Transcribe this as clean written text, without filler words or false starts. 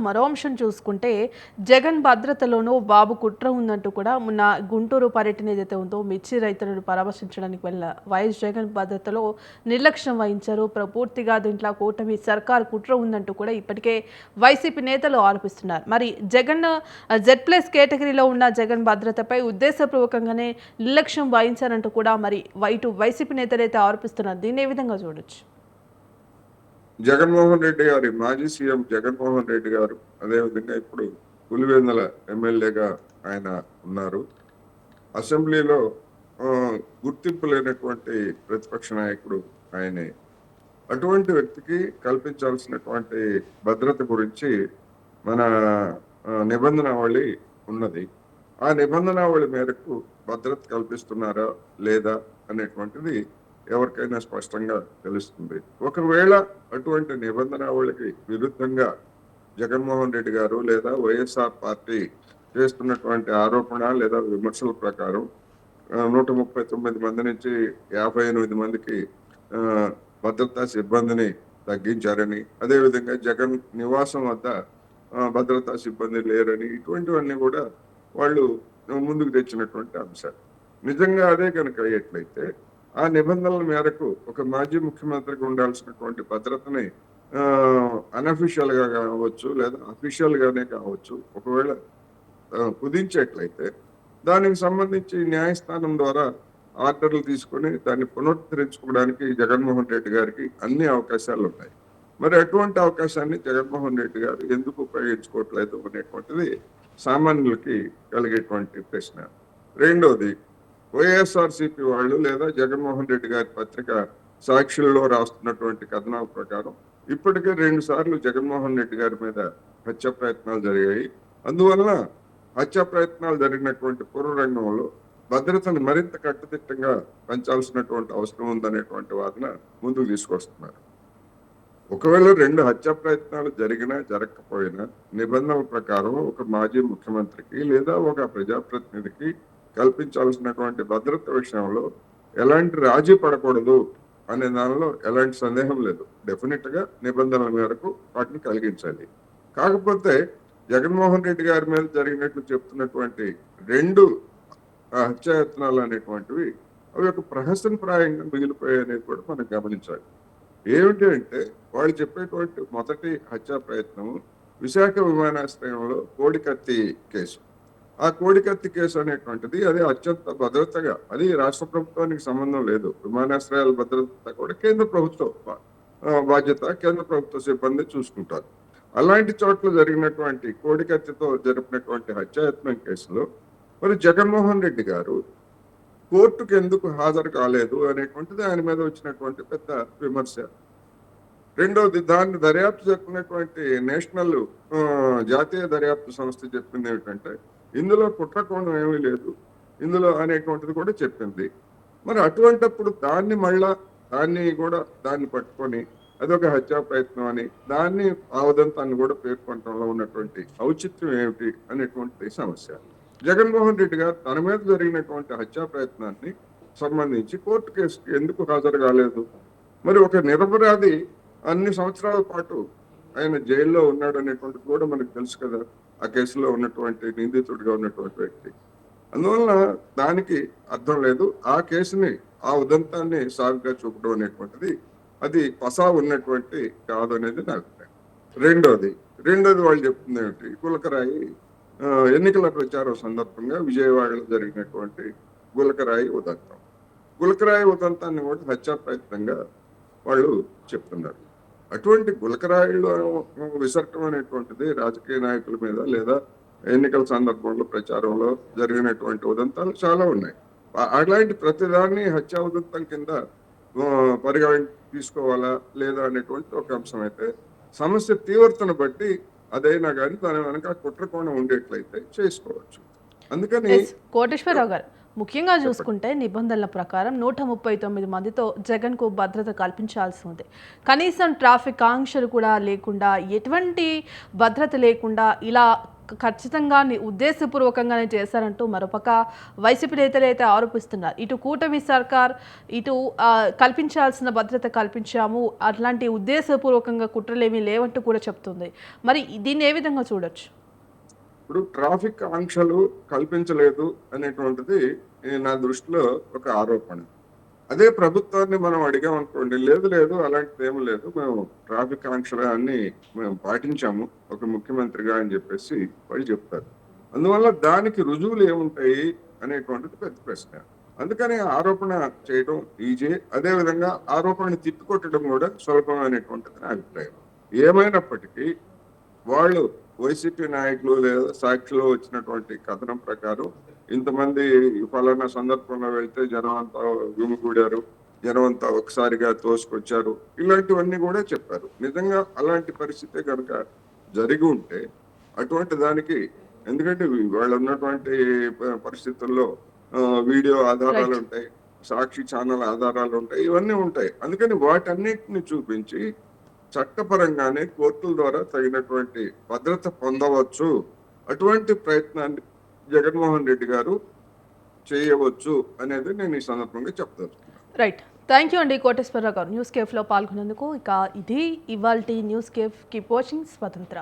మరో అంశం చూసుకుంటే జగన్ భద్రతలోనూ బాబు కుట్ర ఉందంటూ కూడా మొన్న గుంటూరు పర్యటన ఏదైతే ఉందో మిర్చి రైతులను పరామర్శించడానికి వెళ్ళిన వైఎస్ జగన్ భద్రతలో నిర్లక్ష్యం వహించారు. పూర్తిగా దీంట్లో కూటమి సర్కార్ కుట్ర ఉందంటూ కూడా ఇప్పటికే వైసీపీ నేతలు ఆరోపిస్తున్నారు. మరి జగన్ Z+ కేటగిరీలో ఉన్న జగన్ భద్రతపై ఉద్దేశపూర్వకంగానే నిర్లక్ష్యం వహించారంటూ కూడా మరి వైసీపీ నేతలైతే ఆరోపిస్తున్నారు. దీన్ని ఏ విధంగా చూడొచ్చు? జగన్మోహన్ రెడ్డి గారి మాజీ సీఎం జగన్మోహన్ రెడ్డి గారు అదేవిధంగా ఇప్పుడు పులివెందుల ఎమ్మెల్యేగా ఆయన ఉన్నారు. అసెంబ్లీలో గుర్తింపు లేనటువంటి ప్రతిపక్ష నాయకుడు ఆయనే. అటువంటి వ్యక్తికి కల్పించాల్సినటువంటి భద్రత గురించి మన నిబంధనావళి ఉన్నది. ఆ నిబంధనావళి మేరకు భద్రత కల్పిస్తున్నారా లేదా అనేటువంటిది ఎవరికైనా స్పష్టంగా తెలుస్తుంది. ఒకవేళ అటువంటి నిబంధనావళికి విరుద్ధంగా జగన్మోహన్ రెడ్డి గారు లేదా వైఎస్ఆర్ పార్టీ చేస్తున్నటువంటి ఆరోపణ లేదా విమర్శల ప్రకారం 139 మంది నుంచి 58 మందికి భద్రతా సిబ్బందిని తగ్గించారని, అదేవిధంగా జగన్ నివాసం వద్ద భద్రతా సిబ్బంది లేరని, ఇటువంటివన్నీ కూడా వాళ్ళు ముందుకు తెచ్చినటువంటి అంశాలు. నిజంగా అదే కనుక అయ్యేట్లయితే ఆ నిబంధనల మేరకు ఒక మాజీ ముఖ్యమంత్రికి ఉండాల్సినటువంటి భద్రతని అన్అఫీషియల్ గా కావచ్చు లేదా అఫీషియల్ గానే కావచ్చు ఒకవేళ కుదించేట్లయితే దానికి సంబంధించి న్యాయస్థానం ద్వారా ఆర్డర్లు తీసుకొని దాన్ని పునరుద్ధరించుకోవడానికి జగన్మోహన్ రెడ్డి గారికి అన్ని అవకాశాలు ఉన్నాయి. మరి అటువంటి అవకాశాన్ని జగన్మోహన్ రెడ్డి గారు ఎందుకు ఉపయోగించుకోవట్లేదు అనేటువంటిది సామాన్యులకి కలిగేటువంటి ప్రశ్న. రెండోది, వైఎస్ఆర్సీపీ వాళ్ళు లేదా జగన్మోహన్ రెడ్డి గారి పత్రిక సాక్షుల్లో రాస్తున్నటువంటి కథనాల ప్రకారం ఇప్పటికే 2 సార్లు జగన్మోహన్ రెడ్డి గారి మీద హత్య ప్రయత్నాలు జరిగాయి. అందువలన హత్య ప్రయత్నాలు జరిగినటువంటి పూర్వరంగంలో భద్రతను మరింత కట్టుదిట్టంగా పెంచాల్సినటువంటి అవసరం ఉందనేటువంటి వాదన ముందుకు తీసుకొస్తున్నారు. ఒకవేళ 2 హత్య ప్రయత్నాలు జరిగినా జరగకపోయినా నిబంధనల ప్రకారం ఒక మాజీ ముఖ్యమంత్రికి లేదా ఒక ప్రజాప్రతినిధికి కల్పించాల్సినటువంటి భద్రత విషయంలో ఎలాంటి రాజీ పడకూడదు అనే దానిలో ఎలాంటి సందేహం లేదు. డెఫినెట్ గా నిబంధనల మేరకు వాటిని కలిగించాలి. కాకపోతే జగన్మోహన్ రెడ్డి గారి మీద జరిగినట్లు చెప్తున్నటువంటి 2 హత్యాయత్నాలు అనేటువంటివి అవి ఒక ప్రహసనప్రాయంగా మిగిలిపోయాయి అనేది కూడా మనం గమనించాలి. ఏమిటి అంటే వాళ్ళు చెప్పేటువంటి మొదటి హత్యా ప్రయత్నం విశాఖ విమానాశ్రయంలో కోడికత్తి కేసు. ఆ కోడికత్తి కేసు అనేటువంటిది అది అత్యంత భద్రతగా, అది రాష్ట్ర ప్రభుత్వానికి సంబంధం లేదు. విమానాశ్రయాల భద్రత కూడా కేంద్ర ప్రభుత్వం బాధ్యత, కేంద్ర ప్రభుత్వ సిబ్బంది చూసుకుంటారు. అలాంటి చోట్ల జరిగినటువంటి కోడికత్తితో జరిపినటువంటి హత్యాయత్నం కేసులో మరి జగన్మోహన్ రెడ్డి గారు కోర్టుకు ఎందుకు హాజరు కాలేదు అనేటువంటిది ఆయన మీద వచ్చినటువంటి పెద్ద విమర్శ. రెండోది, దాన్ని దర్యాప్తు జరిపినటువంటి నేషనల్ జాతీయ దర్యాప్తు సంస్థ చెప్పింది ఏమిటంటే ఇందులో కుట్రకోణం ఏమీ లేదు ఇందులో అనేటువంటిది కూడా చెప్పింది. మరి అటువంటప్పుడు దాన్ని పట్టుకొని అదొక హత్యా ప్రయత్నం అని దాన్ని ఆవదంతాన్ని కూడా పేర్కొనడంలో ఉన్నటువంటి ఔచిత్యం ఏమిటి అనేటువంటి సమస్య. జగన్మోహన్ రెడ్డి గారు తన మీద జరిగినటువంటి హత్యా ప్రయత్నాన్ని సంబంధించి కోర్టు కేసుకి ఎందుకు హాజరు కాలేదు? మరి ఒక నిరపరాధి అన్ని సంవత్సరాల పాటు ఆయన జైల్లో ఉన్నాడు అనేటువంటిది కూడా మనకు తెలుసు కదా, ఆ కేసులో ఉన్నటువంటి నిందితుడిగా ఉన్నటువంటి వ్యక్తి. అందువలన దానికి అర్థం లేదు. ఆ కేసుని ఆ ఉదంతాన్ని సాగుగా చూపడం అనేటువంటిది అది పసా ఉన్నటువంటి కాదు అనేది నా అభిప్రాయం. రెండోది వాళ్ళు చెప్తుంది ఏమిటి, గులకరాయి ఎన్నికల ప్రచారం సందర్భంగా విజయవాడలో జరిగినటువంటి గులకరాయి ఉదంతాన్ని కూడా హత్యా ప్రయత్నంగా వాళ్ళు చెప్తున్నారు. అటువంటి గులకరాయిలో విసర్గం అనేటువంటిది రాజకీయ నాయకుల మీద లేదా ఎన్నికల సందర్భంలో ప్రచారంలో జరిగినటువంటి ఉదంతాలు చాలా ఉన్నాయి. అలాంటి ప్రతిదాన్ని హత్యా ఉదంతం కింద పరిగణ తీసుకోవాలా లేదా అనేటువంటి ఒక అంశం అయితే, సమస్య తీవ్రతను బట్టి అదైనా కానీ దాని వెనక కుట్రకోణం ఉండేట్లయితే చేసుకోవచ్చు. అందుకని కోటేశ్వరరావు గారు, ముఖ్యంగా చూసుకుంటే నిబంధనల ప్రకారం 139 మందితో జగన్కు భద్రత కల్పించాల్సి ఉంది. కనీసం ట్రాఫిక్ ఆంక్షలు కూడా లేకుండా, ఎటువంటి భద్రత లేకుండా ఇలా ఖచ్చితంగా ఉద్దేశపూర్వకంగానే చేశారంటూ మరోపక్క వైసీపీ నేతలు అయితే ఆరోపిస్తున్నారు. ఇటు కూటమి సర్కార్, ఇటు కల్పించాల్సిన భద్రత కల్పించాము, అట్లాంటి ఉద్దేశపూర్వకంగా కుట్రలేమీ లేవంటూ కూడా చెప్తుంది. మరి దీన్ని ఏ విధంగా చూడొచ్చు? ఇప్పుడు ట్రాఫిక్ ఆంక్షలు కల్పించలేదు అనేటువంటిది నా దృష్టిలో ఒక ఆరోపణ. అదే ప్రభుత్వాన్ని మనం అడిగామనుకోండి, లేదు లేదు అలాంటిది ఏమీ లేదు, మేము ట్రాఫిక్ ఆంక్షలు అన్ని మేము పాటించాము ఒక ముఖ్యమంత్రిగా అని చెప్పేసి వాళ్ళు చెప్తారు. అందువల్ల దానికి రుజువులు ఏముంటాయి అనేటువంటిది పెద్ద ప్రశ్న. అందుకని ఆరోపణ చేయడం ఈజీ, అదే విధంగా ఆరోపణని తిప్పికొట్టడం కూడా సులభమైనటువంటిది నా అభిప్రాయం. ఏమైనప్పటికీ వాళ్ళు వైసీపీ నాయకులు లేదా సాక్షిలో వచ్చినటువంటి కథనం ప్రకారం ఇంతమంది ఫలానా సందర్భంలో వెళ్తే జనం అంతా గుమిగూడారు, జనం అంతా ఒకసారిగా తోసుకొచ్చారు, ఇలాంటివన్నీ కూడా చెప్పారు. నిజంగా అలాంటి పరిస్థితి కనుక జరిగి ఉంటే అటువంటి దానికి, ఎందుకంటే వాళ్ళు ఉన్నటువంటి పరిస్థితుల్లో వీడియో ఆధారాలు రైట్. ఉంటాయి, సాక్షి ఛానల్ ఆధారాలు ఉంటాయి, ఇవన్నీ ఉంటాయి. అందుకని వాటన్నిటిని చూపించి చట్టపరంగానే కోర్టుల ద్వారా తగినటువంటి భద్రత పొందవచ్చు. అటువంటి ప్రయత్నాన్ని జగన్మోహన్ రెడ్డి గారు చేయవచ్చు అనేది నేను ఈ సందర్భంగా చెప్తాను. రైట్. థ్యాంక్ యూ అండి కోటేశ్వరరావు గారు న్యూస్ కేఫ్లో పాల్గొన్నందుకు. ఇక ఇది ఇవాల్టి న్యూస్ కేఫ్. కీప్ వాచింగ్ స్వతంత్ర.